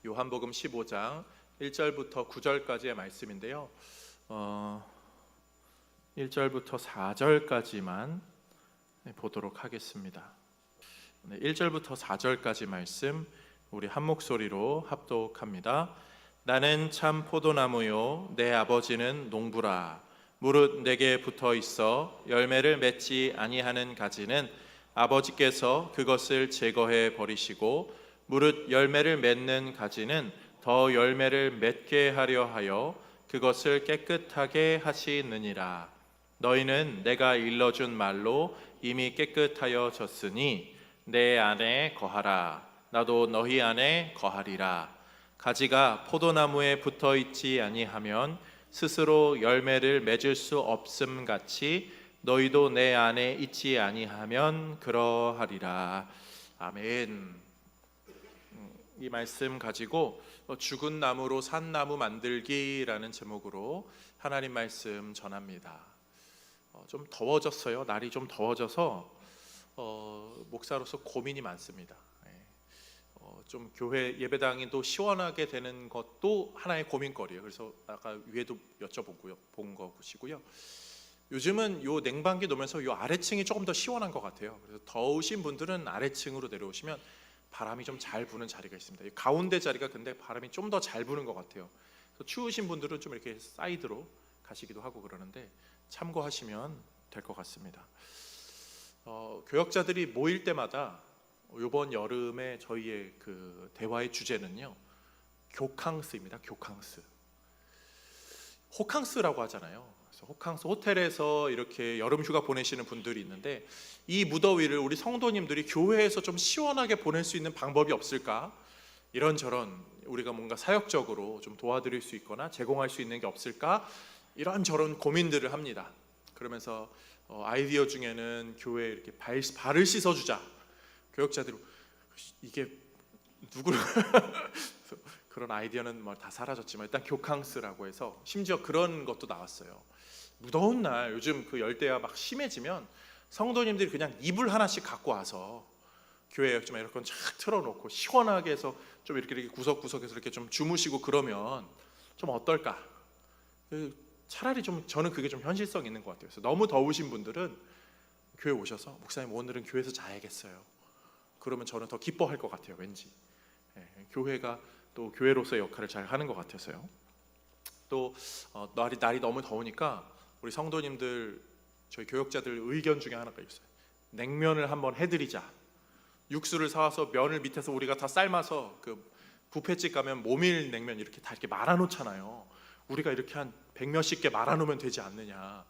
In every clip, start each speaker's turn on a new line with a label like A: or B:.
A: 요한복음 15장 1절부터 9절까지의 말씀인데요. 1절부터 4절까지만 보도록 하겠습니다. 1절부터 4절까지 말씀 우리 한 목소리로 합독합니다. 나는 참 포도나무요 내 아버지는 농부라. 무릇 내게 붙어 있어 열매를 맺지 아니하는 가지는 아버지께서 그것을 제거해 버리시고 무릇 열매를 맺는 가지는 더 열매를 맺게 하려 하여 그것을 깨끗하게 하시느니라. 너희는 내가 일러준 말로 이미 깨끗하여 졌으니 내 안에 거하라. 나도 너희 안에 거하리라. 가지가 포도나무에 붙어 있지 아니하면 스스로 열매를 맺을 수 없음 같이 너희도 내 안에 있지 아니하면 그러하리라. 아멘. 이 말씀 가지고 죽은 나무로 산 나무 만들기라는 제목으로 하나님 말씀 전합니다. 좀 더워졌어요. 날이 좀 더워져서 목사로서 고민이 많습니다. 좀 교회 예배당이 또 시원하게 되는 것도 하나의 고민거리예요. 그래서 아까 위에도 여쭤보고요, 본 것이고요. 요즘은 요 냉방기 놓으면서 요 아래층이 조금 더 시원한 것 같아요. 그래서 더우신 분들은 아래층으로 내려오시면 바람이 좀 잘 부는 자리가 있습니다. 이 가운데 자리가 근데 바람이 좀 더 잘 부는 것 같아요. 그래서 추우신 분들은 좀 이렇게 사이드로 가시기도 하고 그러는데 참고하시면 될 것 같습니다. 교역자들이 모일 때마다 이번 여름에 저희의 그 대화의 주제는요, 교캉스입니다. 교캉스. 호캉스라고 하잖아요. 그래서 호캉스, 호텔에서 이렇게 여름 휴가 보내시는 분들이 있는데 이 무더위를 우리 성도님들이 교회에서 좀 시원하게 보낼 수 있는 방법이 없을까? 이런저런 우리가 뭔가 사역적으로 좀 도와드릴 수 있거나 제공할 수 있는 게 없을까? 이런저런 고민들을 합니다. 그러면서 아이디어 중에는 교회에 이렇게 발을 씻어주자. 교역자들이 이게 누구를 그런 아이디어는 뭐 다 사라졌지만 일단 교캉스라고 해서 심지어 그런 것도 나왔어요. 무더운 날 요즘 그 열대야 막 심해지면 성도님들이 그냥 이불 하나씩 갖고 와서 교회에 좀 에어컨 쫙 틀어놓고 시원하게 해서 좀 이렇게 구석구석에서 이렇게 좀 주무시고 그러면 좀 어떨까? 차라리 좀 저는 그게 좀 현실성 있는 것 같아요. 그래서 너무 더우신 분들은 교회 오셔서 목사님 오늘은 교회에서 자야겠어요. 그러면 저는 더 기뻐할 것 같아요. 왠지 교회가 또 교회로서의 역할을 잘 하는 것 같아서요. 또 날이 너무 더우니까 우리 성도님들 저희 교역자들 의견 중에 하나가 있어요. 냉면을 한번 해드리자. 육수를 사와서 면을 밑에서 우리가 다 삶아서 그 뷔페집 가면 모밀 냉면 이렇게 다 이렇게 말아놓잖아요. 우리가 이렇게 한 100몇십 개 말아놓으면 되지 않느냐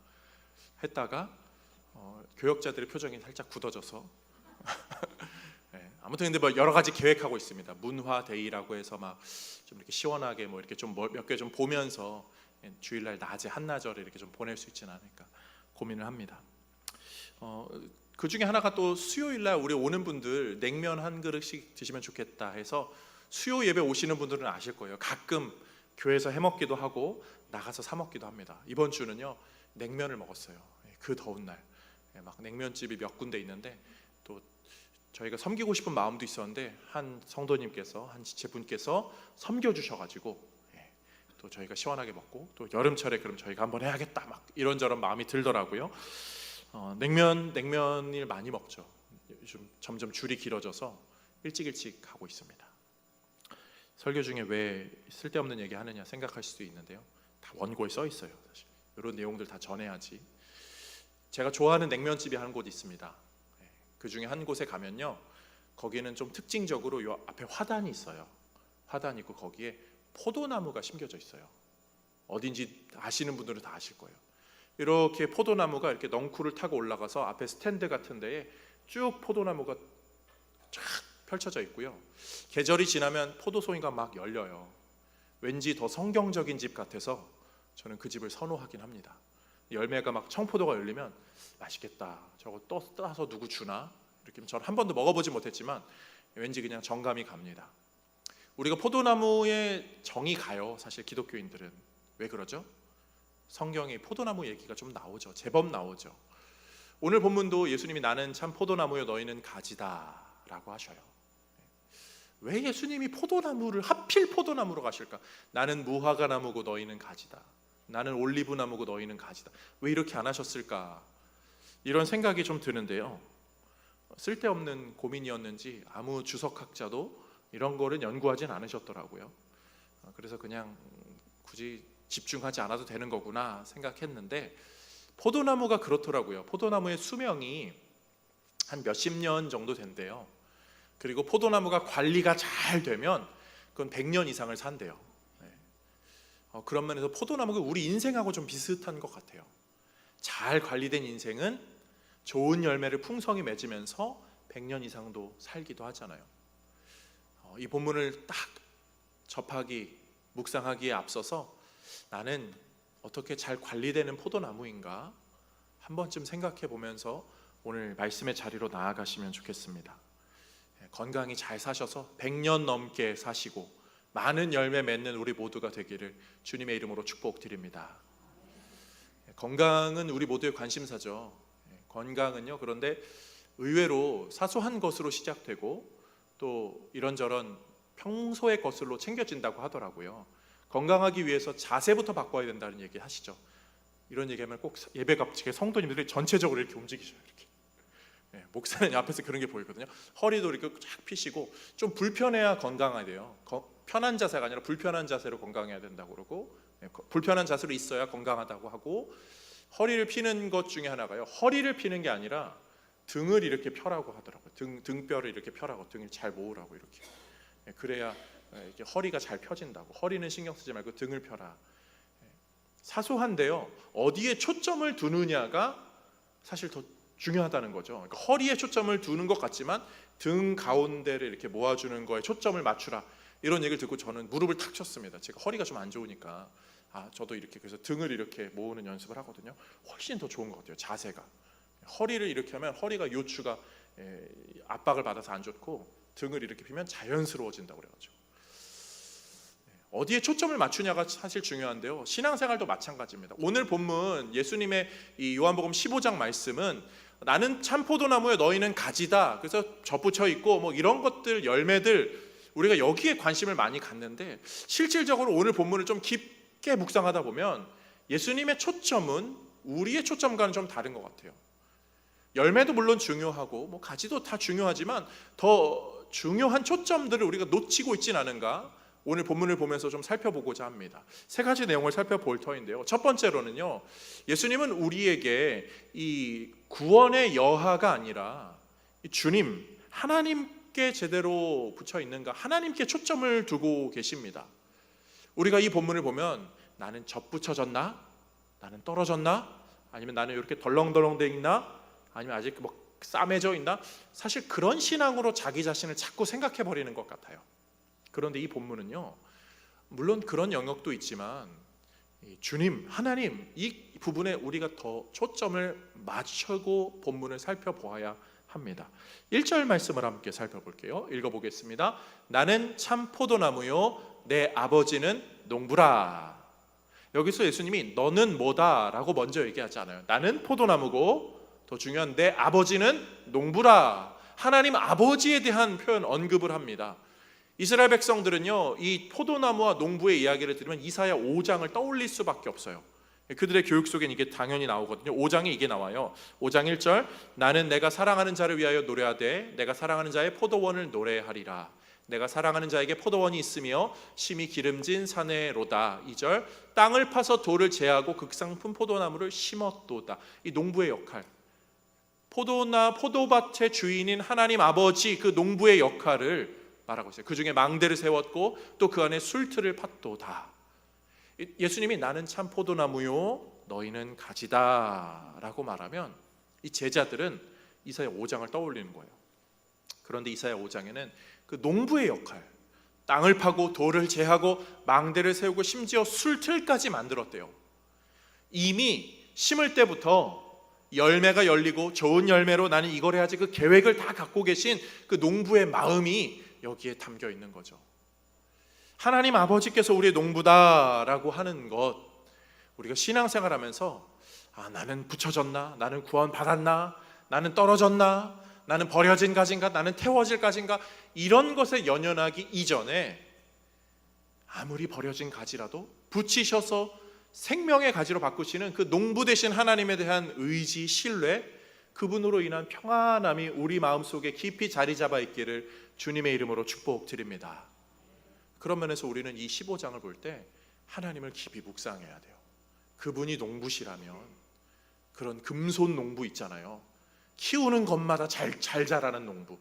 A: 했다가 교역자들의 표정이 살짝 굳어져서 아무튼 근데 뭐 여러 가지 계획하고 있습니다. 문화데이라고 해서 막 좀 이렇게 시원하게 뭐 이렇게 좀 몇 개 좀 보면서 주일날 낮에 한나절에 이렇게 좀 보낼 수 있지는 않을까 고민을 합니다. 그 중에 하나가 또 수요일날 우리 오는 분들 냉면 한 그릇씩 드시면 좋겠다 해서 수요 예배 오시는 분들은 아실 거예요. 가끔 교회에서 해 먹기도 하고 나가서 사 먹기도 합니다. 이번 주는요 냉면을 먹었어요. 그 더운 날 막 냉면집이 몇 군데 있는데 또 저희가 섬기고 싶은 마음도 있었는데 한 성도님께서 한 지체분께서 섬겨주셔가지고 또 저희가 시원하게 먹고 또 여름철에 그럼 저희가 한번 해야겠다 막 이런저런 마음이 들더라고요. 냉면을 많이 먹죠. 요즘 점점 줄이 길어져서 일찍 가고 있습니다. 설교 중에 왜 쓸데없는 얘기 하느냐 생각할 수도 있는데요. 다 원고에 써 있어요. 사실 이런 내용들 다 전해야지. 제가 좋아하는 냉면집이 한 곳 있습니다. 그 중에 한 곳에 가면요, 거기는 좀 특징적으로 요 앞에 화단이 있어요. 화단이 있고 거기에 포도나무가 심겨져 있어요. 어딘지 아시는 분들은 다 아실 거예요. 이렇게 포도나무가 이렇게 넝쿨을 타고 올라가서 앞에 스탠드 같은 데에 쭉 포도나무가 쫙 펼쳐져 있고요. 계절이 지나면 포도송이가 막 열려요. 왠지 더 성경적인 집 같아서 저는 그 집을 선호하긴 합니다. 열매가 막 청포도가 열리면 맛있겠다. 저거 또 따서 누구 주나? 이렇게 저는 한 번도 먹어보지 못했지만 왠지 그냥 정감이 갑니다. 우리가 포도나무에 정이 가요. 사실 기독교인들은 왜 그러죠? 성경에 포도나무 얘기가 좀 나오죠. 제법 나오죠. 오늘 본문도 예수님이 나는 참 포도나무요 너희는 가지다 라고 하셔요. 왜 예수님이 포도나무를 하필 포도나무로 가실까? 나는 무화과 나무고 너희는 가지다. 나는 올리브 나무고 너희는 가지다. 왜 이렇게 안 하셨을까? 이런 생각이 좀 드는데요. 쓸데없는 고민이었는지 아무 주석학자도 이런 거를 연구하진 않으셨더라고요. 그래서 그냥 굳이 집중하지 않아도 되는 거구나 생각했는데, 포도나무가 그렇더라고요. 포도나무의 수명이 한 몇십 년 정도 된대요. 그리고 포도나무가 관리가 잘 되면 그건 100년 이상을 산대요. 그런 면에서 포도나무가 우리 인생하고 좀 비슷한 것 같아요. 잘 관리된 인생은 좋은 열매를 풍성히 맺으면서 100년 이상도 살기도 하잖아요. 이 본문을 딱 접하기, 묵상하기에 앞서서 나는 어떻게 잘 관리되는 포도나무인가 한 번쯤 생각해 보면서 오늘 말씀의 자리로 나아가시면 좋겠습니다. 건강히 잘 사셔서 100년 넘게 사시고 많은 열매 맺는 우리 모두가 되기를 주님의 이름으로 축복드립니다. 건강은 우리 모두의 관심사죠. 건강은요, 그런데 의외로 사소한 것으로 시작되고 또 이런저런 평소의 것으로 챙겨진다고 하더라고요. 건강하기 위해서 자세부터 바꿔야 된다는 얘기 하시죠. 이런 얘기하면 꼭 예배 갑자기 성도님들이 전체적으로 이렇게 움직이셔요. 이렇게. 목사는 앞에서 그런 게 보이거든요. 허리도 이렇게 쫙 펴시고, 좀 불편해야 건강해야 돼요. 편한 자세가 아니라 불편한 자세로 건강해야 된다고 그러고, 불편한 자세로 있어야 건강하다고 하고, 허리를 피는 것 중에 하나가요, 허리를 피는 게 아니라 등을 이렇게 펴라고 하더라고요. 등뼈를 이렇게 펴라고, 등을 잘 모으라고 이렇게. 그래야 이렇게 허리가 잘 펴진다고. 허리는 신경 쓰지 말고 등을 펴라. 사소한데요, 어디에 초점을 두느냐가 사실 더 중요하다는 거죠. 그러니까 허리에 초점을 두는 것 같지만 등 가운데를 이렇게 모아주는 거에 초점을 맞추라, 이런 얘기를 듣고 저는 무릎을 탁 쳤습니다. 제가 허리가 좀 안 좋으니까 저도 이렇게, 그래서 등을 이렇게 모으는 연습을 하거든요. 훨씬 더 좋은 것 같아요. 자세가. 허리를 이렇게 하면 허리가 요추가 압박을 받아서 안 좋고, 등을 이렇게 피면 자연스러워진다고 그래가지고. 어디에 초점을 맞추냐가 사실 중요한데요, 신앙생활도 마찬가지입니다. 오늘 본문 예수님의 이 요한복음 15장 말씀은 나는 참 포도나무에 너희는 가지다, 그래서 접붙여 있고 뭐 이런 것들, 열매들, 우리가 여기에 관심을 많이 갖는데, 실질적으로 오늘 본문을 좀 깊게 묵상하다 보면 예수님의 초점은 우리의 초점과는 좀 다른 것 같아요. 열매도 물론 중요하고 뭐 가지도 다 중요하지만 더 중요한 초점들을 우리가 놓치고 있진 않은가, 오늘 본문을 보면서 좀 살펴보고자 합니다. 세 가지 내용을 살펴볼 터인데요, 첫 번째로는요, 예수님은 우리에게 이 구원의 여하가 아니라 주님, 하나님께 제대로 붙여 있는가, 하나님께 초점을 두고 계십니다. 우리가 이 본문을 보면 나는 접붙여졌나? 나는 떨어졌나? 아니면 나는 이렇게 덜렁덜렁 돼 있나? 아니면 아직 뭐 싸매져 있나? 사실 그런 신앙으로 자기 자신을 자꾸 생각해 버리는 것 같아요. 그런데 이 본문은요, 물론 그런 영역도 있지만 주님, 하나님, 이 부분에 우리가 더 초점을 맞추고 본문을 살펴보아야 합니다. 1절 말씀을 함께 살펴볼게요. 읽어보겠습니다. 나는 참 포도나무요, 내 아버지는 농부라. 여기서 예수님이 너는 뭐다 라고 먼저 얘기하지 않아요. 나는 포도나무고, 더 중요한 내 아버지는 농부라. 하나님 아버지에 대한 표현, 언급을 합니다. 이스라엘 백성들은요, 이 포도나무와 농부의 이야기를 들으면 이사야 5장을 떠올릴 수밖에 없어요. 그들의 교육 속엔 이게 당연히 나오거든요. 5장에 이게 나와요. 5장 1절, 나는 내가 사랑하는 자를 위하여 노래하되 내가 사랑하는 자의 포도원을 노래하리라. 내가 사랑하는 자에게 포도원이 있으며 심히 기름진 사내로다. 2절, 땅을 파서 돌을 제하고 극상품 포도나무를 심었도다. 이 농부의 역할, 포도밭의 주인인 하나님 아버지, 그 농부의 역할을 말하고 있어요. 그 중에 망대를 세웠고 또 그 안에 술틀을 팠도다. 예수님이 나는 참 포도나무요, 너희는 가지다 라고 말하면 이 제자들은 이사야 5장을 떠올리는 거예요. 그런데 이사야 5장에는 그 농부의 역할, 땅을 파고 돌을 제하고 망대를 세우고 심지어 술틀까지 만들었대요. 이미 심을 때부터 열매가 열리고 좋은 열매로 나는 이걸 해야지, 그 계획을 다 갖고 계신 그 농부의 마음이 여기에 담겨 있는 거죠. 하나님 아버지께서 우리의 농부다라고 하는 것, 우리가 신앙생활하면서 나는 붙여졌나? 나는 구원 받았나? 나는 떨어졌나? 나는 버려진 가지인가? 나는 태워질 가지인가? 이런 것에 연연하기 이전에 아무리 버려진 가지라도 붙이셔서 생명의 가지로 바꾸시는 그 농부 되신 하나님에 대한 의지, 신뢰, 그분으로 인한 평안함이 우리 마음속에 깊이 자리 잡아 있기를 주님의 이름으로 축복드립니다. 그런 면에서 우리는 이 15장을 볼 때 하나님을 깊이 묵상해야 돼요. 그분이 농부시라면, 그런 금손 농부 있잖아요. 키우는 것마다 잘 자라는 농부,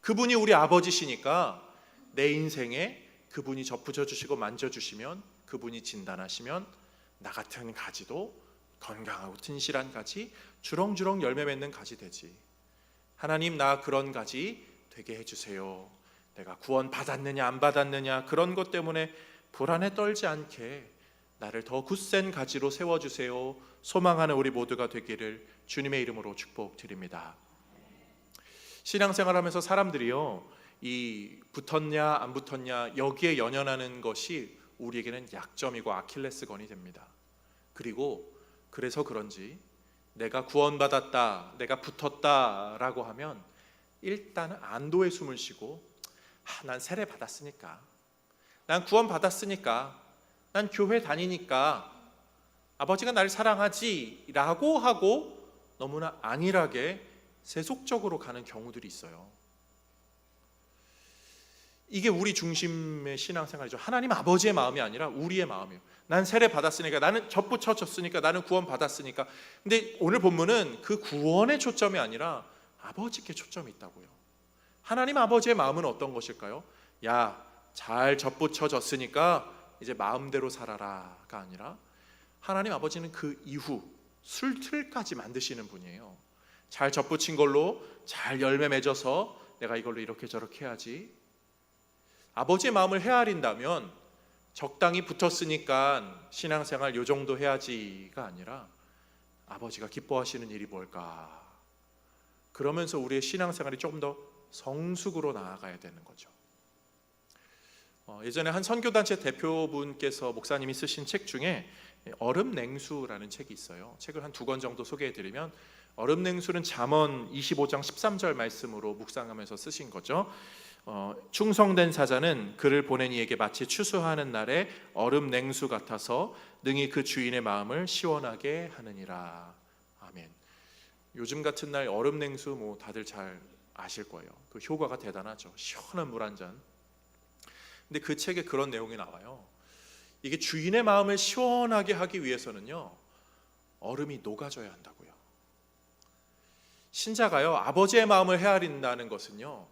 A: 그분이 우리 아버지시니까 내 인생에 그분이 접붙여 주시고 만져주시면, 그분이 진단하시면 나 같은 가지도 건강하고 튼실한 가지, 주렁주렁 열매 맺는 가지 되지. 하나님, 나 그런 가지 되게 해주세요. 내가 구원 받았느냐 안 받았느냐 그런 것 때문에 불안에 떨지 않게 나를 더 굳센 가지로 세워주세요. 소망하는 우리 모두가 되기를 주님의 이름으로 축복드립니다. 신앙생활하면서 사람들이요, 이 붙었냐 안 붙었냐 여기에 연연하는 것이 우리에게는 약점이고 아킬레스건이 됩니다. 그리고 그래서 그런지 내가 구원받았다, 내가 붙었다라고 하면 일단은 안도의 숨을 쉬고, 난 세례 받았으니까, 난 구원 받았으니까, 난 교회 다니니까 아버지가 나를 사랑하지 라고 하고 너무나 안일하게 세속적으로 가는 경우들이 있어요. 이게 우리 중심의 신앙생활이죠. 하나님 아버지의 마음이 아니라 우리의 마음이에요. 난 세례 받았으니까, 나는 접붙여졌으니까, 나는 구원 받았으니까. 근데 오늘 본문은 그 구원의 초점이 아니라 아버지께 초점이 있다고요. 하나님 아버지의 마음은 어떤 것일까요? 야, 잘 접붙여졌으니까 이제 마음대로 살아라가 아니라, 하나님 아버지는 그 이후 술틀까지 만드시는 분이에요. 잘 접붙인 걸로 잘 열매 맺어서 내가 이걸로 이렇게 저렇게 해야지. 아버지의 마음을 헤아린다면 적당히 붙었으니까 신앙생활 요 정도 해야지가 아니라, 아버지가 기뻐하시는 일이 뭘까? 그러면서 우리의 신앙생활이 조금 더 성숙으로 나아가야 되는 거죠. 예전에 한 선교단체 대표분께서 목사님이 쓰신 책 중에 얼음냉수라는 책이 있어요. 책을 한 2권 정도 소개해드리면, 얼음냉수는 잠언 25장 13절 말씀으로 묵상하면서 쓰신 거죠. 충성된 사자는 그를 보낸 이에게 마치 추수하는 날에 얼음냉수 같아서 능히 그 주인의 마음을 시원하게 하느니라. 아멘. 요즘 같은 날 얼음냉수 뭐 다들 잘 아실 거예요. 그 효과가 대단하죠. 시원한 물 한 잔. 근데 그 책에 그런 내용이 나와요. 이게 주인의 마음을 시원하게 하기 위해서는요, 얼음이 녹아져야 한다고요. 신자가요, 아버지의 마음을 헤아린다는 것은요,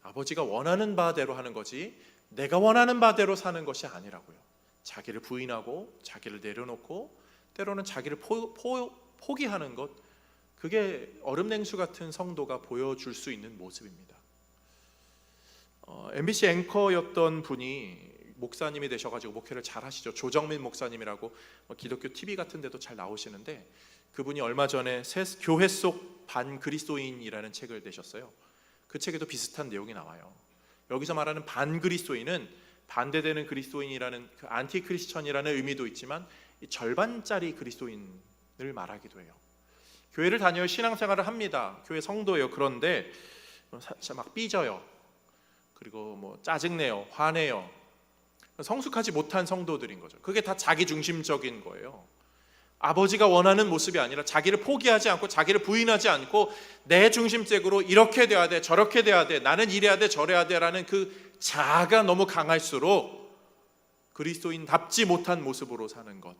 A: 아버지가 원하는 바대로 하는 거지 내가 원하는 바대로 사는 것이 아니라고요. 자기를 부인하고 자기를 내려놓고 때로는 자기를 포기하는 것, 그게 얼음냉수 같은 성도가 보여줄 수 있는 모습입니다. MBC 앵커였던 분이 목사님이 되셔가지고 목회를 잘 하시죠. 조정민 목사님이라고 기독교 TV 같은 데도 잘 나오시는데, 그분이 얼마 전에 교회 속 반그리스도인이라는 책을 내셨어요. 그 책에도 비슷한 내용이 나와요. 여기서 말하는 반그리스도인은 반대되는 그리스도인이라는, 그 안티크리스천이라는 의미도 있지만 절반짜리 그리스도인을 말하기도 해요. 교회를 다녀요. 신앙생활을 합니다. 교회 성도예요. 그런데 막 삐져요. 그리고 뭐 짜증내요. 화내요. 성숙하지 못한 성도들인 거죠. 그게 다 자기 중심적인 거예요. 아버지가 원하는 모습이 아니라 자기를 포기하지 않고 자기를 부인하지 않고 내 중심적으로 이렇게 돼야 돼, 저렇게 돼야 돼, 나는 이래야 돼, 저래야 돼라는 그 자아가 너무 강할수록 그리스도인답지 못한 모습으로 사는 것,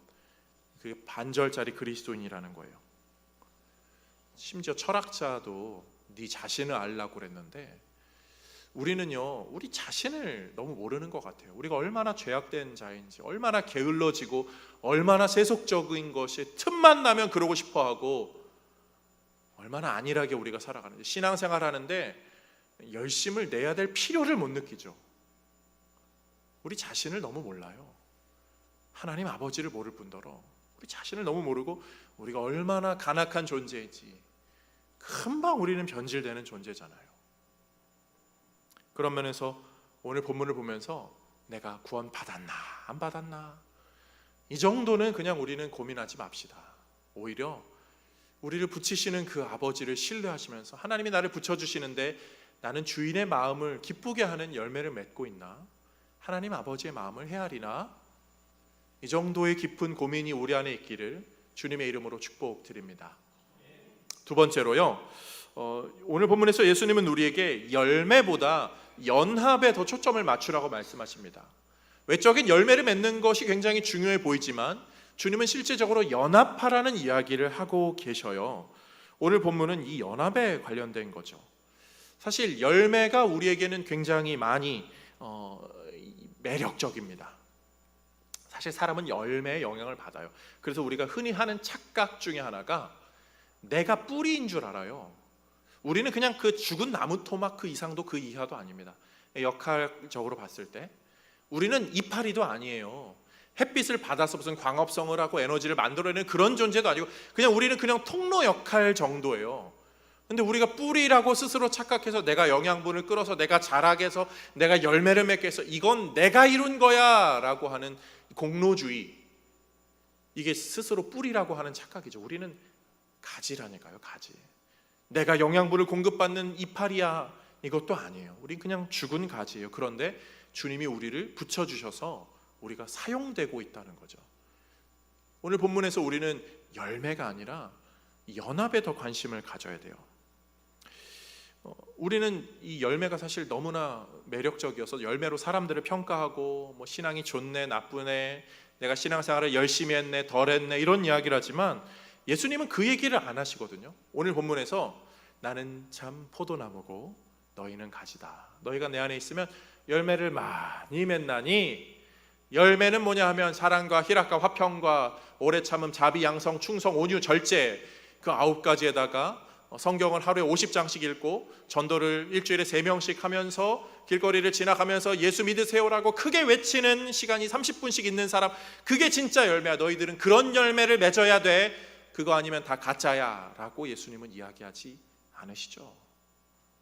A: 그게 반절짜리 그리스도인이라는 거예요. 심지어 철학자도 네 자신을 알라고 그랬는데, 우리는요, 우리 자신을 너무 모르는 것 같아요. 우리가 얼마나 죄악된 자인지, 얼마나 게을러지고 얼마나 세속적인 것이 틈만 나면 그러고 싶어하고, 얼마나 안일하게 우리가 살아가는지. 신앙생활 하는데 열심을 내야 될 필요를 못 느끼죠. 우리 자신을 너무 몰라요. 하나님 아버지를 모를 뿐더러 우리 자신을 너무 모르고, 우리가 얼마나 간악한 존재인지 금방 우리는 변질되는 존재잖아요. 그런 면에서 오늘 본문을 보면서 내가 구원 받았나 안 받았나 이 정도는 그냥 우리는 고민하지 맙시다. 오히려 우리를 붙이시는 그 아버지를 신뢰하시면서 하나님이 나를 붙여주시는데 나는 주인의 마음을 기쁘게 하는 열매를 맺고 있나? 하나님 아버지의 마음을 헤아리나? 이 정도의 깊은 고민이 우리 안에 있기를 주님의 이름으로 축복드립니다. 두 번째로요, 오늘 본문에서 예수님은 우리에게 열매보다 연합에 더 초점을 맞추라고 말씀하십니다. 외적인 열매를 맺는 것이 굉장히 중요해 보이지만 주님은 실제적으로 연합하라는 이야기를 하고 계셔요. 오늘 본문은 이 연합에 관련된 거죠. 사실 열매가 우리에게는 굉장히 많이 매력적입니다. 사실 사람은 열매의 영향을 받아요. 그래서 우리가 흔히 하는 착각 중에 하나가 내가 뿌리인 줄 알아요. 우리는 그냥 그 죽은 나무 토막 그 이상도 그 이하도 아닙니다. 역할적으로 봤을 때 우리는 이파리도 아니에요. 햇빛을 받아서 무슨 광합성을 하고 에너지를 만들어내는 그런 존재도 아니고 그냥 우리는 그냥 통로 역할 정도예요. 근데 우리가 뿌리라고 스스로 착각해서 내가 영양분을 끌어서 내가 자라게 해서 내가 열매를 맺게 해서 이건 내가 이룬 거야 라고 하는 공로주의, 이게 스스로 뿌리라고 하는 착각이죠. 우리는 가지라니까요. 가지. 내가 영양분을 공급받는 이파리야, 이것도 아니에요. 우린 그냥 죽은 가지예요. 그런데 주님이 우리를 붙여주셔서 우리가 사용되고 있다는 거죠. 오늘 본문에서 우리는 열매가 아니라 연합에 더 관심을 가져야 돼요. 우리는 이 열매가 사실 너무나 매력적이어서 열매로 사람들을 평가하고 뭐 신앙이 좋네 나쁘네 내가 신앙생활을 열심히 했네 덜 했네 이런 이야기를 하지만 예수님은 그 얘기를 안 하시거든요. 오늘 본문에서 나는 참 포도나무고 너희는 가지다. 너희가 내 안에 있으면 열매를 많이 맺나니, 열매는 뭐냐 하면 사랑과 희락과 화평과 오래 참음 자비 양성 충성 온유 절제, 그 9가지에다가 성경을 하루에 50장씩 읽고 전도를 일주일에 3명씩 하면서 길거리를 지나가면서 예수 믿으세요라고 크게 외치는 시간이 30분씩 있는 사람, 그게 진짜 열매야. 너희들은 그런 열매를 맺어야 돼. 그거 아니면 다 가짜야 라고 예수님은 이야기하지 않으시죠.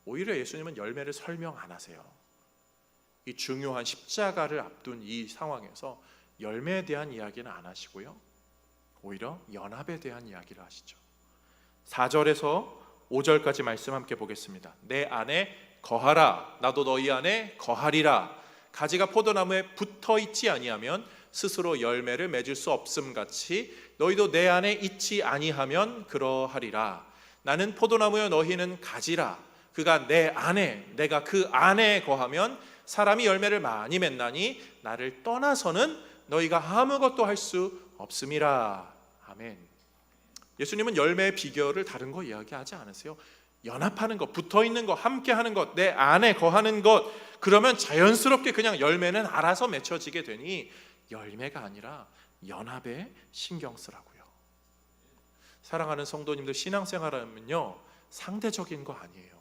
A: 오히려 예수님은 열매를 설명 안 하세요. 이 중요한 십자가를 앞둔 이 상황에서 열매에 대한 이야기는 안 하시고요, 오히려 연합에 대한 이야기를 하시죠. 4절에서 5절까지 말씀 함께 보겠습니다. 내 안에 거하라, 나도 너희 안에 거하리라. 가지가 포도나무에 붙어 있지 아니하면 스스로 열매를 맺을 수 없음 같이 너희도 내 안에 있지 아니하면 그러하리라. 나는 포도나무여 너희는 가지라. 그가 내 안에, 내가 그 안에 거하면 사람이 열매를 많이 맺나니 나를 떠나서는 너희가 아무것도 할 수 없음이라. 아멘. 예수님은 열매의 비결을 다른 거 이야기하지 않으세요. 연합하는 것, 붙어있는 것, 함께하는 것, 내 안에 거하는 것, 그러면 자연스럽게 그냥 열매는 알아서 맺혀지게 되니 열매가 아니라 연합에 신경 쓰라고요. 사랑하는 성도님들, 신앙생활하면요 상대적인 거 아니에요.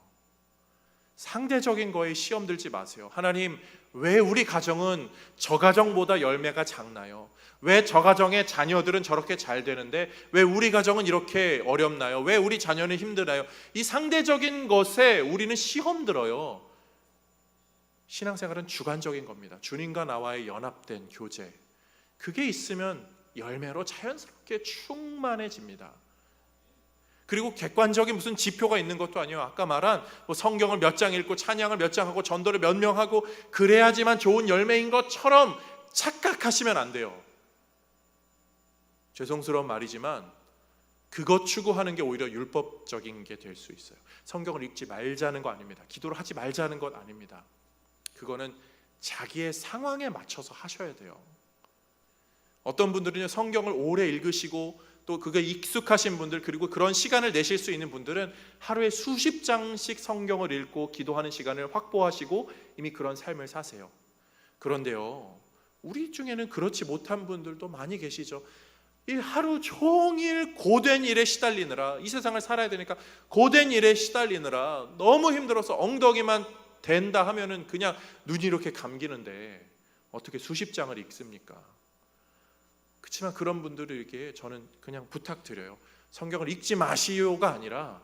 A: 상대적인 거에 시험 들지 마세요. 하나님, 왜 우리 가정은 저 가정보다 열매가 작나요? 왜 저 가정의 자녀들은 저렇게 잘 되는데 왜 우리 가정은 이렇게 어렵나요? 왜 우리 자녀는 힘드나요? 이 상대적인 것에 우리는 시험 들어요. 신앙생활은 주관적인 겁니다. 주님과 나와의 연합된 교제, 그게 있으면 열매로 자연스럽게 충만해집니다. 그리고 객관적인 무슨 지표가 있는 것도 아니에요. 아까 말한 뭐 성경을 몇 장 읽고 찬양을 몇 장 하고 전도를 몇 명 하고 그래야지만 좋은 열매인 것처럼 착각하시면 안 돼요. 죄송스러운 말이지만 그것 추구하는 게 오히려 율법적인 게 될 수 있어요. 성경을 읽지 말자는 거 아닙니다. 기도를 하지 말자는 것 아닙니다. 그거는 자기의 상황에 맞춰서 하셔야 돼요. 어떤 분들은요, 성경을 오래 읽으시고 또 그게 익숙하신 분들, 그리고 그런 시간을 내실 수 있는 분들은 하루에 수십 장씩 성경을 읽고 기도하는 시간을 확보하시고 이미 그런 삶을 사세요. 그런데요, 우리 중에는 그렇지 못한 분들도 많이 계시죠. 이 하루 종일 고된 일에 시달리느라, 이 세상을 살아야 되니까 고된 일에 시달리느라 너무 힘들어서 엉덩이만 된다 하면은 그냥 눈이 이렇게 감기는데 어떻게 수십 장을 읽습니까? 그렇지만 그런 분들에게 저는 그냥 부탁드려요. 성경을 읽지 마시오가 아니라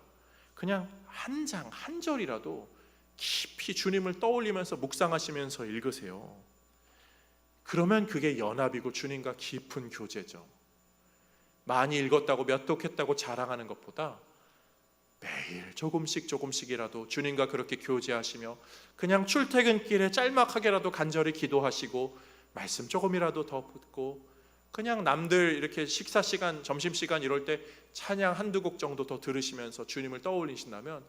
A: 그냥 한 장, 한 절이라도 깊이 주님을 떠올리면서 묵상하시면서 읽으세요. 그러면 그게 연합이고 주님과 깊은 교제죠. 많이 읽었다고 몇 독했다고 자랑하는 것보다 매일 조금씩이라도 주님과 그렇게 교제하시며 그냥 출퇴근길에 짤막하게라도 간절히 기도하시고 말씀 조금이라도 더 듣고 그냥 남들 이렇게 식사시간, 점심시간 이럴 때 찬양 한두 곡 정도 더 들으시면서 주님을 떠올리신다면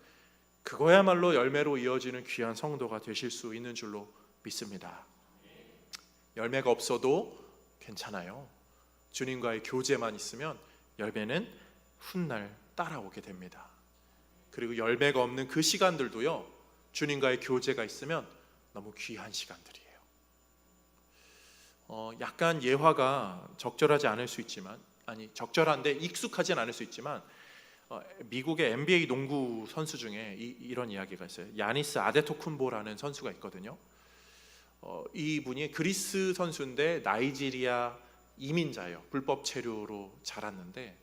A: 그거야말로 열매로 이어지는 귀한 성도가 되실 수 있는 줄로 믿습니다. 열매가 없어도 괜찮아요. 주님과의 교제만 있으면 열매는 훗날 따라오게 됩니다. 그리고 열매가 없는 그 시간들도요, 주님과의 교제가 있으면 너무 귀한 시간들이에요. 약간 예화가 적절하지 않을 수 있지만, 적절한데 익숙하진 않을 수 있지만, 미국의 NBA 농구 선수 중에 이런 이야기가 있어요. 야니스 아데토쿤보라는 선수가 있거든요. 이분이 그리스 선수인데 나이지리아 이민자예요. 불법 체류로 자랐는데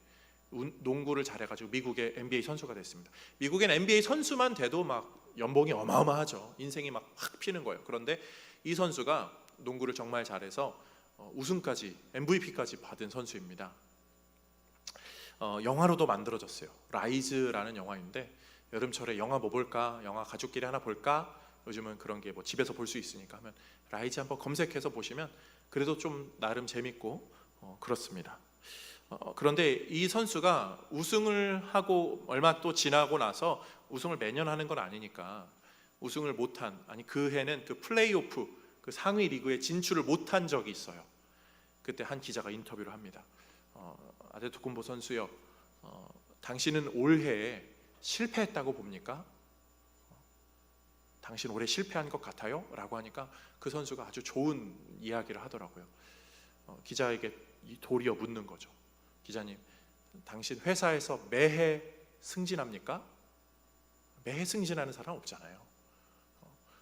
A: 농구를 잘해가지고 미국의 NBA 선수가 됐습니다. 미국엔 NBA 선수만 돼도 막 연봉이 어마어마하죠. 인생이 막 확 피는 거예요. 그런데 이 선수가 농구를 정말 잘해서 우승까지, MVP까지 받은 선수입니다. 영화로도 만들어졌어요. 라이즈라는 영화인데 여름철에 영화 뭐 볼까? 영화 가족끼리 하나 볼까? 요즘은 그런 게 뭐 집에서 볼 수 있으니까 하면 라이즈 한번 검색해서 보시면 그래도 좀 나름 재밌고 그렇습니다. 그런데 이 선수가 우승을 하고 얼마 또 지나고 나서 우승을 매년 하는 건 아니니까 우승을 못한, 그 해는 그 플레이오프, 그 상위 리그에 진출을 못한 적이 있어요. 그때 한 기자가 인터뷰를 합니다. 아데토쿤보 선수요, 당신은 올해에 실패했다고 봅니까? 당신 올해 실패한 것 같아요? 라고 하니까 그 선수가 아주 좋은 이야기를 하더라고요. 기자에게 도리어 묻는 거죠. 기자님, 당신 회사에서 매해 승진합니까? 매해 승진하는 사람 없잖아요.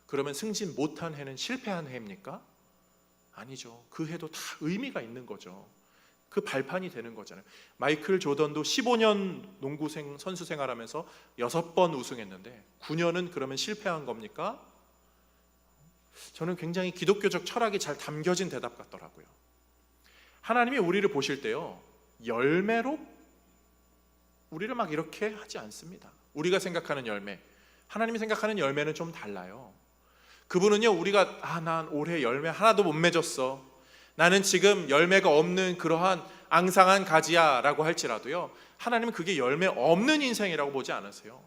A: 그러면 승진 못한 해는 실패한 해입니까? 아니죠. 그 해도 다 의미가 있는 거죠. 그 발판이 되는 거잖아요. 마이클 조던도 15년 농구 선수 생활하면서 6번 우승했는데 9년은 그러면 실패한 겁니까? 저는 굉장히 기독교적 철학이 잘 담겨진 대답 같더라고요. 하나님이 우리를 보실 때요, 열매로 우리를 막 이렇게 하지 않습니다. 우리가 생각하는 열매, 하나님이 생각하는 열매는 좀 달라요. 그분은요, 우리가 난 올해 열매 하나도 못 맺었어, 나는 지금 열매가 없는 그러한 앙상한 가지야 라고 할지라도요, 하나님은 그게 열매 없는 인생이라고 보지 않으세요.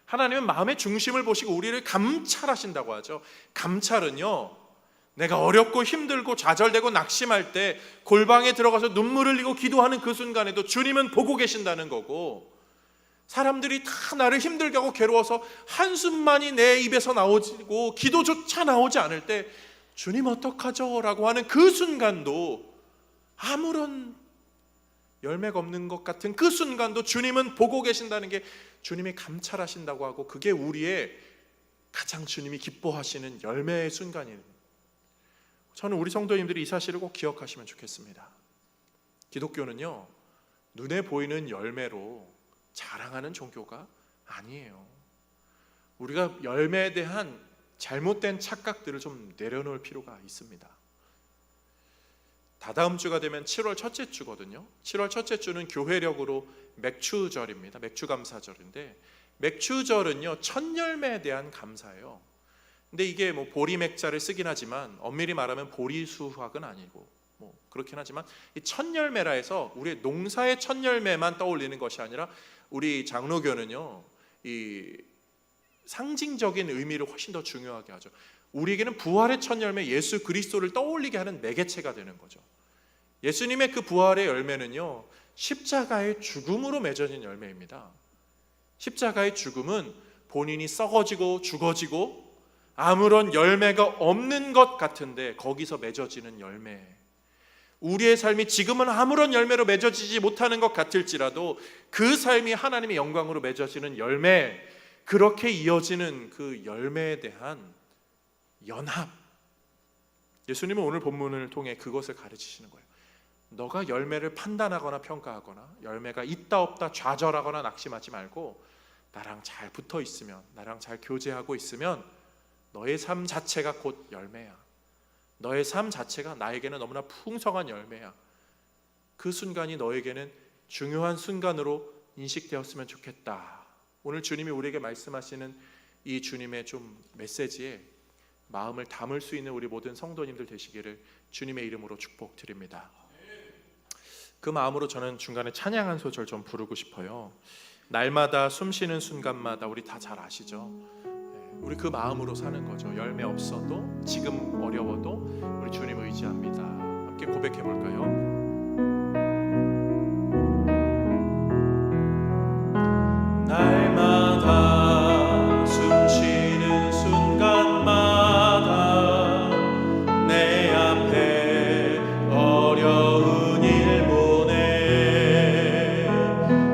A: 하나님은 마음의 중심을 보시고 우리를 감찰하신다고 하죠. 감찰은요, 내가 어렵고 힘들고 좌절되고 낙심할 때 골방에 들어가서 눈물 흘리고 기도하는 그 순간에도 주님은 보고 계신다는 거고, 사람들이 다 나를 힘들게 하고 괴로워서 한숨만이 내 입에서 나오고 기도조차 나오지 않을 때 주님 어떡하죠? 라고 하는 그 순간도, 아무런 열매가 없는 것 같은 그 순간도 주님은 보고 계신다는 게 주님이 감찰하신다고 하고, 그게 우리의 가장 주님이 기뻐하시는 열매의 순간이에요. 저는 우리 성도님들이 이 사실을 꼭 기억하시면 좋겠습니다. 기독교는요, 눈에 보이는 열매로 자랑하는 종교가 아니에요. 우리가 열매에 대한 잘못된 착각들을 좀 내려놓을 필요가 있습니다. 다다음 주가 되면 7월 첫째 주거든요. 7월 첫째 주는 교회력으로 맥추절입니다. 맥추감사절인데, 맥추절은요, 첫 열매에 대한 감사예요. 근데 이게 뭐 보리맥자를 쓰긴 하지만 엄밀히 말하면 보리수확은 아니고 그렇긴 하지만 이 첫 열매라 해서 우리의 농사의 첫 열매만 떠올리는 것이 아니라 우리 장로교는요, 이 상징적인 의미를 훨씬 더 중요하게 하죠. 우리에게는 부활의 첫 열매 예수 그리스도를 떠올리게 하는 매개체가 되는 거죠. 예수님의 그 부활의 열매는요, 십자가의 죽음으로 맺어진 열매입니다. 십자가의 죽음은 본인이 썩어지고 죽어지고 아무런 열매가 없는 것 같은데 거기서 맺어지는 열매, 우리의 삶이 지금은 아무런 열매로 맺어지지 못하는 것 같을지라도 그 삶이 하나님의 영광으로 맺어지는 열매, 그렇게 이어지는 그 열매에 대한 연합, 예수님은 오늘 본문을 통해 그것을 가르치시는 거예요. 너가 열매를 판단하거나 평가하거나 열매가 있다 없다 좌절하거나 낙심하지 말고 나랑 잘 붙어 있으면, 나랑 잘 교제하고 있으면 너의 삶 자체가 곧 열매야. 너의 삶 자체가 나에게는 너무나 풍성한 열매야. 그 순간이 너에게는 중요한 순간으로 인식되었으면 좋겠다. 오늘 주님이 우리에게 말씀하시는 이 주님의 좀 메시지에 마음을 담을 수 있는 우리 모든 성도님들 되시기를 주님의 이름으로 축복드립니다. 그 마음으로 저는 중간에 찬양 한 소절 좀 부르고 싶어요. 날마다 숨쉬는 순간마다 우리 다 잘 아시죠? 우리 그 마음으로 사는 거죠. 열매 없어도, 지금 어려워도 우리 주님 의지합니다. 함께 고백해 볼까요? 날마다 숨쉬는 순간마다 내 앞에 어려운 일 보내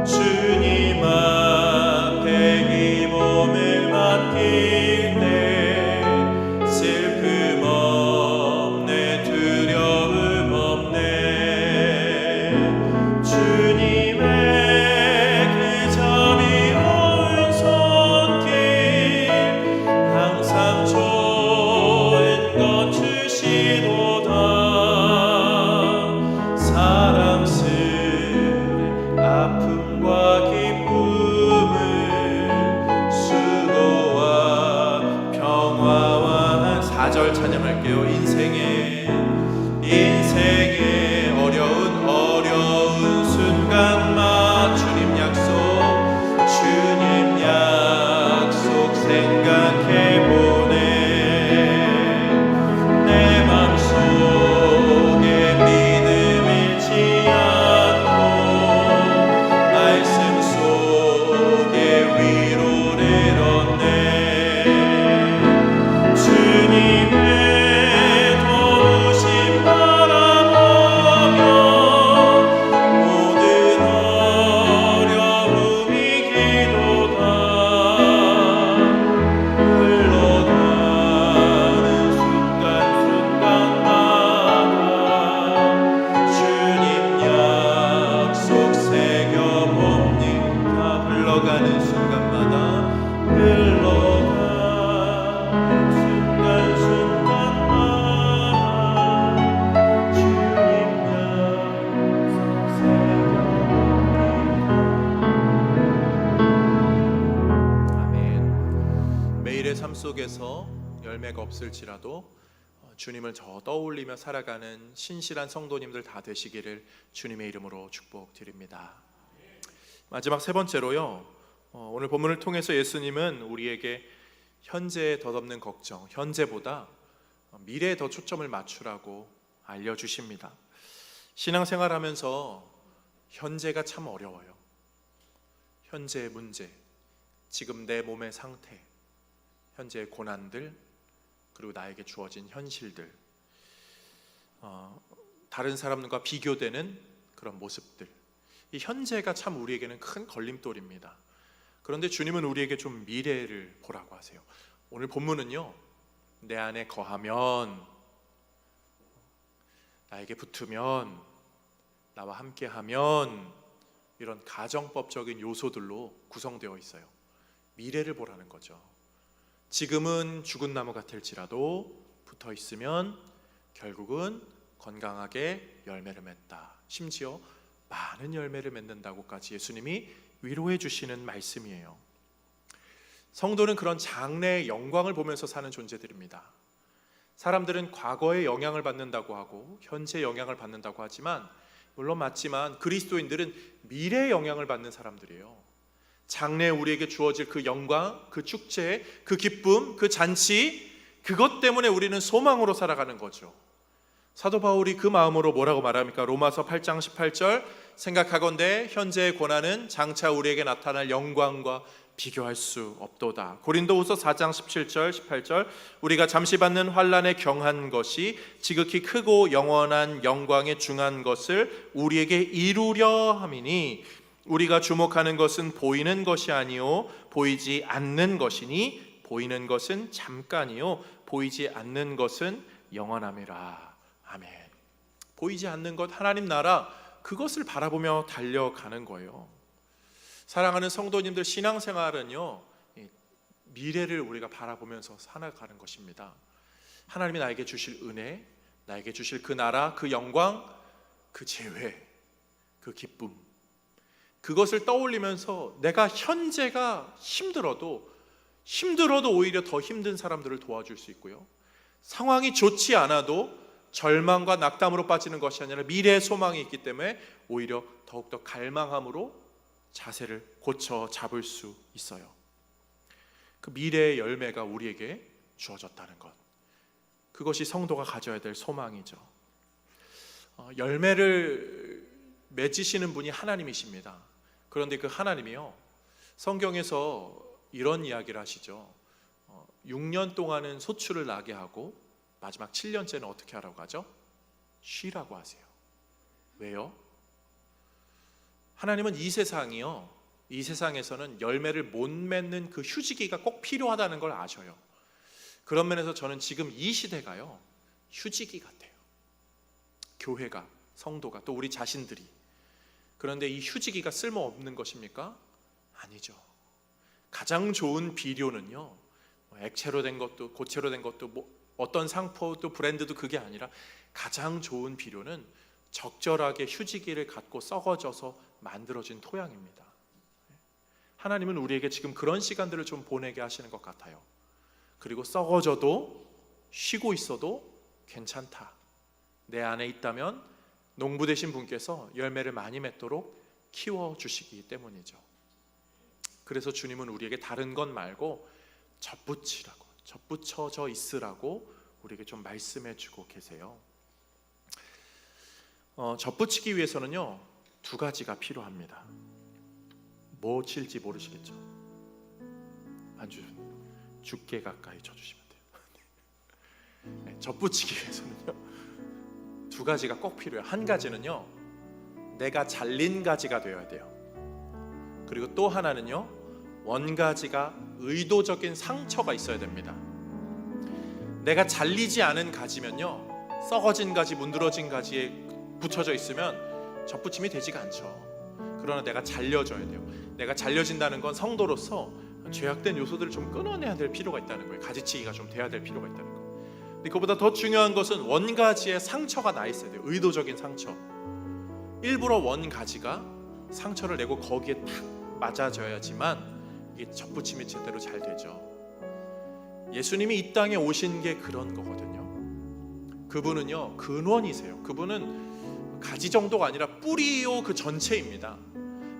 A: 주님 앞에 이 몸을 맡길 때 슬픔 없네, 두려움 없네. 주님의 아픔과 기쁨을 수고와 평화와 4절 찬양할게요. 인생의 어려운 순간만 주님 약속 생각해 보네. 내 맘속에 믿음 잃지 않고 말씀 속에 위로를 얻네. 주님의 도우심 바라보며 모든 어려움이 기도다. 흘러가는 순간순간마다 주님 약속 새겨봅니다. 흘러가는 순간마다 주님 약속 새겨봅니다. 아멘. 매일의 삶 속에서 열매가 없을지라도 주님을 더 떠올리며 살아가는 신실한 성도님들 다 되시기를 주님의 이름으로 축복드립니다. 마지막 세 번째로요, 오늘 본문을 통해서 예수님은 우리에게 현재에 덧없는 걱정, 현재보다 미래에 더 초점을 맞추라고 알려주십니다. 신앙생활하면서 현재가 참 어려워요. 현재의 문제, 지금 내 몸의 상태, 현재의 고난들, 그리고 나에게 주어진 현실들, 다른 사람들과 비교되는 그런 모습들, 이 현재가 참 우리에게는 큰 걸림돌입니다. 그런데 주님은 우리에게 좀 미래를 보라고 하세요. 오늘 본문은요, 내 안에 거하면, 나에게 붙으면, 나와 함께하면, 이런 가정법적인 요소들로 구성되어 있어요. 미래를 보라는 거죠. 지금은 죽은 나무 같을지라도 붙어 있으면 결국은 건강하게 열매를 맺다. 심지어 많은 열매를 맺는다고까지 예수님이 위로해 주시는 말씀이에요. 성도는 그런 장래의 영광을 보면서 사는 존재들입니다. 사람들은 과거의 영향을 받는다고 하고 현재의 영향을 받는다고 하지만, 물론 맞지만 그리스도인들은 미래의 영향을 받는 사람들이에요. 장래에 우리에게 주어질 그 영광, 그 축제, 그 기쁨, 그 잔치, 그것 때문에 우리는 소망으로 살아가는 거죠. 사도 바울이 그 마음으로 뭐라고 말합니까? 로마서 8장 18절, 생각하건대 현재의 고난은 장차 우리에게 나타날 영광과 비교할 수 없도다. 고린도후서 4장 17절 18절, 우리가 잠시 받는 환난에 경한 것이 지극히 크고 영원한 영광에 중한 것을 우리에게 이루려 함이니, 우리가 주목하는 것은 보이는 것이 아니요 보이지 않는 것이니, 보이는 것은 잠깐이요 보이지 않는 것은 영원함이라. 아멘. 보이지 않는 것, 하나님 나라, 그것을 바라보며 달려가는 거예요. 사랑하는 성도님들, 신앙생활은요, 미래를 우리가 바라보면서 살아가는 것입니다. 하나님이 나에게 주실 은혜, 나에게 주실 그 나라, 그 영광, 그 재회, 그 기쁨, 그것을 떠올리면서 내가 현재가 힘들어도 오히려 더 힘든 사람들을 도와줄 수 있고요, 상황이 좋지 않아도 절망과 낙담으로 빠지는 것이 아니라 미래의 소망이 있기 때문에 오히려 더욱더 갈망함으로 자세를 고쳐 잡을 수 있어요. 그 미래의 열매가 우리에게 주어졌다는 것, 그것이 성도가 가져야 될 소망이죠. 열매를 맺으시는 분이 하나님이십니다. 그런데 그 하나님이요, 성경에서 이런 이야기를 하시죠. 6년 동안은 소출을 나게 하고 마지막 7년째는 어떻게 하라고 하죠? 쉬라고 하세요. 왜요? 하나님은 이 세상에서는 열매를 못 맺는 그 휴지기가 꼭 필요하다는 걸 아셔요. 그런 면에서 저는 지금 이 시대가요, 휴지기 같아요. 교회가, 성도가, 또 우리 자신들이. 그런데 이 휴지기가 쓸모없는 것입니까? 아니죠. 가장 좋은 비료는요, 액체로 된 것도 고체로 된 것도 어떤 상표도 브랜드도 그게 아니라 가장 좋은 비료는 적절하게 휴지기를 갖고 썩어져서 만들어진 토양입니다. 하나님은 우리에게 지금 그런 시간들을 좀 보내게 하시는 것 같아요. 그리고 썩어져도 쉬고 있어도 괜찮다, 내 안에 있다면 농부 되신 분께서 열매를 많이 맺도록 키워주시기 때문이죠. 그래서 주님은 우리에게 다른 것 말고 접붙여져 있으라고 우리에게 좀 말씀해주고 계세요. 접붙이기 위해서는요, 두 가지가 필요합니다. 뭐 칠지 모르시겠죠? 아주 죽게 가까이 쳐주시면 돼요. 네, 접붙이기 위해서는요, 두 가지가 꼭 필요해요. 한 가지는요, 내가 잘린 가지가 되어야 돼요. 그리고 또 하나는요, 원가지가 의도적인 상처가 있어야 됩니다. 내가 잘리지 않은 가지면요, 썩어진 가지, 문드러진 가지에 붙여져 있으면 접붙임이 되지가 않죠. 그러나 내가 잘려져야 돼요. 내가 잘려진다는 건 성도로서 죄악된 요소들을 좀 끊어내야 될 필요가 있다는 거예요. 가지치기가 좀 돼야 될 필요가 있다는 거예요. 근데 그보다 더 중요한 것은 원가지에 상처가 나 있어야 돼요. 의도적인 상처. 일부러 원가지가 상처를 내고 거기에 탁 맞아져야지만 이게 접붙임이 제대로 잘 되죠. 예수님이 이 땅에 오신 게 그런 거거든요. 그분은요, 근원이세요. 그분은 가지 정도가 아니라 뿌리요 그 전체입니다.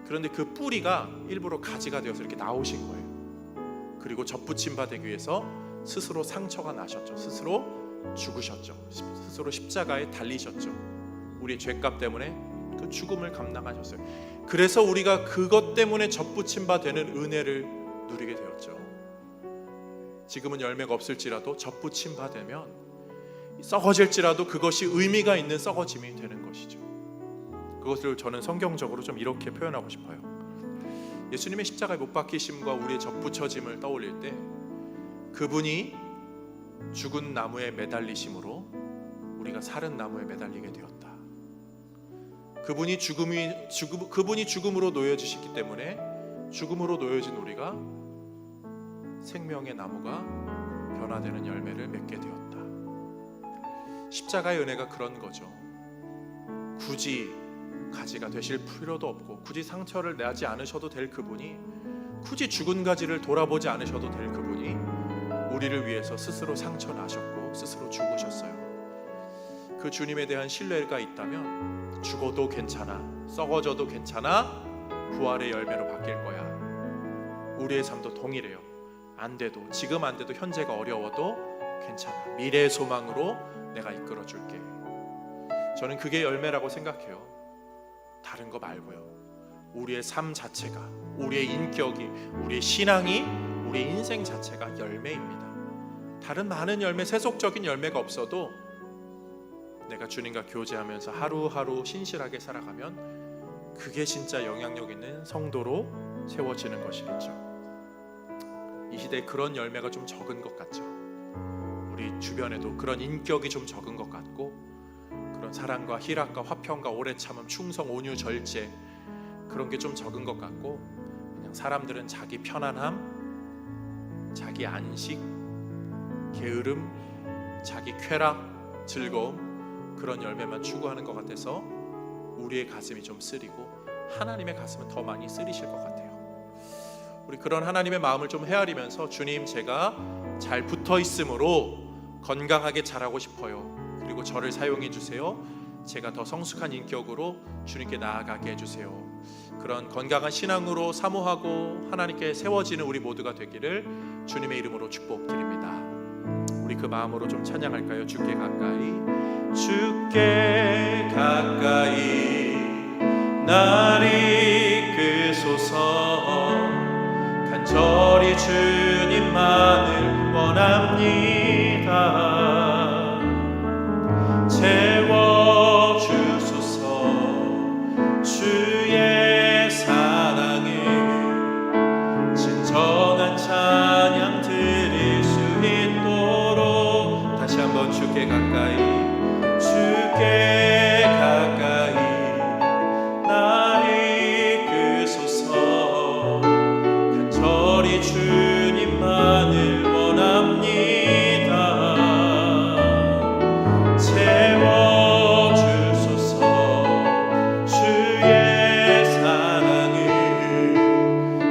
A: 그런데 그 뿌리가 일부러 가지가 되어서 이렇게 나오신 거예요. 그리고 접붙임 받기 위해서 스스로 상처가 나셨죠. 스스로 죽으셨죠. 스스로 십자가에 달리셨죠. 우리의 죄값 때문에 그 죽음을 감당하셨어요. 그래서 우리가 그것 때문에 접붙임 바 되는 은혜를 누리게 되었죠. 지금은 열매가 없을지라도 접붙임 바 되면 썩어질지라도 그것이 의미가 있는 썩어짐이 되는 것이죠. 그것을 저는 성경적으로 좀 이렇게 표현하고 싶어요. 예수님의 십자가에 못 박히심과 우리의 접붙여짐을 떠올릴 때 그분이 죽은 나무에 매달리심으로 우리가 사른 나무에 매달리게 되었다. 그분이 죽음으로 놓여지셨기 때문에 죽음으로 놓여진 우리가 생명의 나무가 변화되는 열매를 맺게 되었다. 십자가의 은혜가 그런 거죠. 굳이 가지가 되실 필요도 없고 굳이 상처를 내지 않으셔도 될 그분이, 굳이 죽은 가지를 돌아보지 않으셔도 될 그분이 우리를 위해서 스스로 상처 나셨고 스스로 죽으셨어요. 그 주님에 대한 신뢰가 있다면 죽어도 괜찮아, 썩어져도 괜찮아, 부활의 열매로 바뀔 거야. 우리의 삶도 동일해요. 안 돼도, 지금 안 돼도, 현재가 어려워도 괜찮아, 미래의 소망으로 내가 이끌어 줄게. 저는 그게 열매라고 생각해요. 다른 거 말고요. 우리의 삶 자체가, 우리의 인격이, 우리의 신앙이, 우리의 인생 자체가 열매입니다. 다른 많은 열매, 세속적인 열매가 없어도 내가 주님과 교제하면서 하루하루 신실하게 살아가면 그게 진짜 영향력 있는 성도로 세워지는 것이겠죠. 이 시대에 그런 열매가 좀 적은 것 같죠. 우리 주변에도 그런 인격이 좀 적은 것 같고, 그런 사랑과 희락과 화평과 오래 참음, 충성, 온유, 절제, 그런 게 좀 적은 것 같고, 그냥 사람들은 자기 편안함, 자기 안식, 게으름, 자기 쾌락, 즐거움, 그런 열매만 추구하는 것 같아서 우리의 가슴이 좀 쓰리고 하나님의 가슴은 더 많이 쓰리실 것 같아요. 우리 그런 하나님의 마음을 좀 헤아리면서 주님, 제가 잘 붙어 있으므로 건강하게 자라고 싶어요. 그리고 저를 사용해 주세요. 제가 더 성숙한 인격으로 주님께 나아가게 해주세요. 그런 건강한 신앙으로 사모하고 하나님께 세워지는 우리 모두가 되기를 주님의 이름으로 축복드립니다. 우리 그 마음으로 좀 찬양할까요? 주께 가까이, 주께 가까이 날 이끄소서. 간절히 주님만을 원합니다. 채워주소서. 주의 사랑을 진정한 찬양 드릴 수 있도록. 다시 한번 주께 가까이, 주께 가까이 날 이끄소서. 간절히 주님만을 원합니다. 채워주소서. 주의 사랑을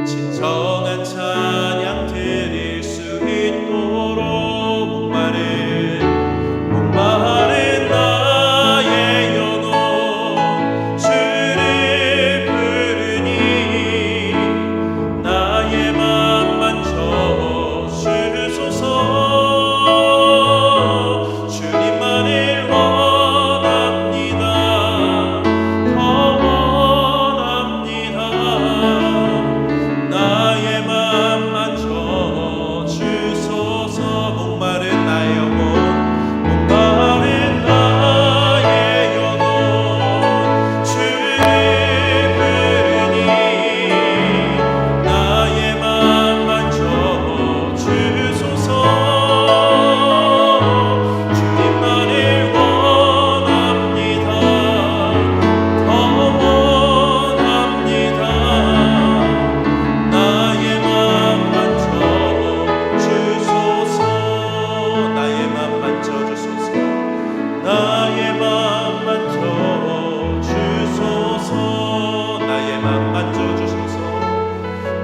A: 진정한 찬양 드릴 수 있도록. 목마른 나의 영혼 주를 부르니 나의 맘 만져주소서. 주님만을 원합니다. 더 원합니다. 나의 맘 만져주소서. 목마른 나의 영혼, 목마른 나의 영혼 주를 부르니 나의 맘 만져주소서. 주님만을 원합니다. 더 원합니다. 나의 맘 만져주소서. 나의 맘 만져주소서. 나의 맘 만져주소서. 나의 맘 만져주소서.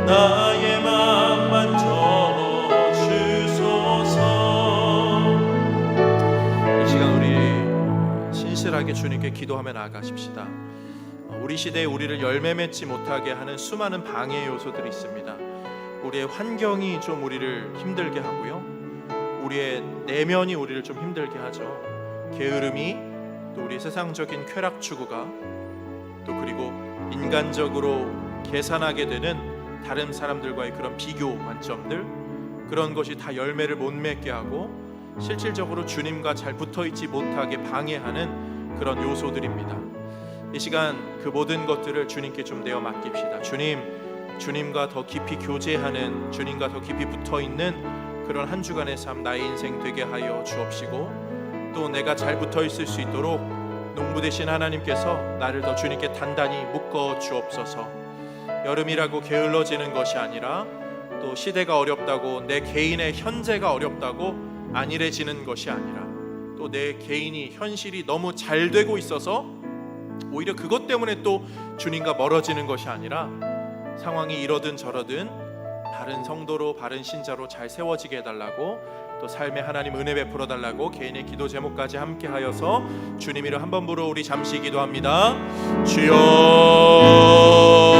A: 나의 맘 만져주소서. 이 시간 우리 신실하게 주님께 기도하며 나아가십시다. 우리 시대에 우리를 열매 맺지 못하게 하는 수많은 방해 요소들이 있습니다. 우리의 환경이 좀 우리를 힘들게 하고요, 우리의 내면이 우리를 좀 힘들게 하죠. 게으름이, 또 우리의 세상적인 쾌락 추구가, 또 그리고 인간적으로 계산하게 되는 다른 사람들과의 그런 비교 관점들, 그런 것이 다 열매를 못 맺게 하고 실질적으로 주님과 잘 붙어있지 못하게 방해하는 그런 요소들입니다. 이 시간 그 모든 것들을 주님께 좀 내어 맡깁시다. 주님과 더 깊이 교제하는, 주님과 더 깊이 붙어있는 그런 한 주간의 삶, 나의 인생 되게 하여 주옵시고, 또 내가 잘 붙어있을 수 있도록 농부 되신 하나님께서 나를 더 주님께 단단히 묶어 주옵소서. 여름이라고 게을러지는 것이 아니라, 또 시대가 어렵다고 내 개인의 현재가 어렵다고 안일해지는 것이 아니라, 또 내 개인이 현실이 너무 잘 되고 있어서 오히려 그것 때문에 또 주님과 멀어지는 것이 아니라, 상황이 이러든 저러든 바른 성도로, 바른 신자로 잘 세워지게 해달라고, 또 삶에 하나님 은혜 베풀어 달라고 개인의 기도 제목까지 함께 하여서 주님 이름 한 번 부르 우리 잠시 기도합니다. 주여